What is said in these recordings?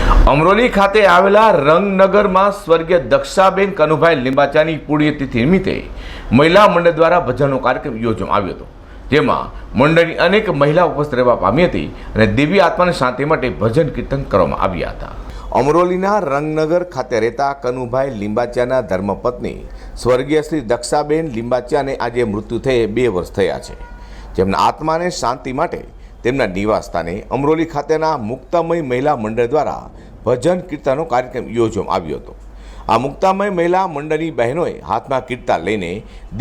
અમરોલી ખાતે આવેલા રંગનગરમાં સ્વર્ગીય દક્ષાબેન કનુભાઈ લીંબાચાની પુણ્યતિથિ નિમિત્તે મહિલા મંડળ દ્વારા ભજનનો કાર્યક્રમ યોજવામાં આવ્યો હતો, જેમાં મંડળની અનેક મહિલા ઉપસ્થિત રહેવા પામી હતી અને દિવ્ય આત્માની શાંતિ માટે ભજન કીર્તન કરવામાં આવ્યા હતા. અમરોલીના રંગનગર ખાતે રહેતા કનુભાઈ લીંબાચાના ધર્મપત્ની સ્વર્ગીય શ્રી દક્ષાબેન લીંબાચાને આજે મૃત્યુ થયે 2 વર્ષ થયા છે, જેમના આત્માને શાંતિ માટે તેમના નિવાસ સ્થાને અમરોલી ખાતેના મુક્તામય મહિલા મંડળ દ્વારા ભજન કીર્તનનો કાર્યક્રમ યોજવામાં આવ્યો હતો. આ મુક્તામય મહિલા મંડળની બહેનોએ હાથમાં કીર્તન લઈને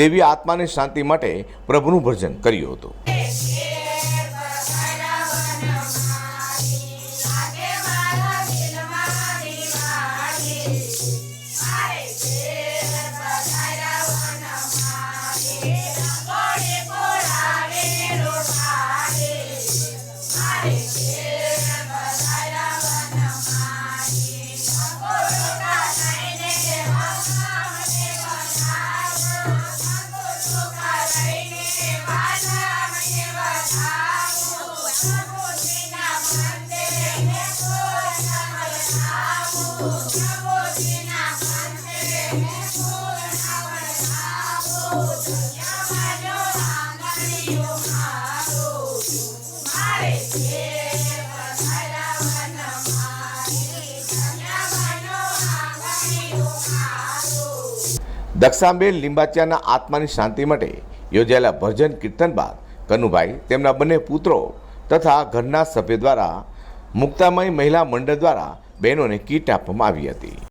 દેવી આત્માની શાંતિ માટે પ્રભુનું ભજન કર્યું હતું. દક્ષાબેન લીંબાચાના આત્માની શાંતિ માટે યોજાયેલા ભજન કીર્તન બાદ કનુભાઈ તેમના બંને પુત્રો તથા ઘરના સભ્ય દ્વારા મુક્તામય મહિલા મંડળ દ્વારા બહેનોને કીટ આપવામાં આવી હતી.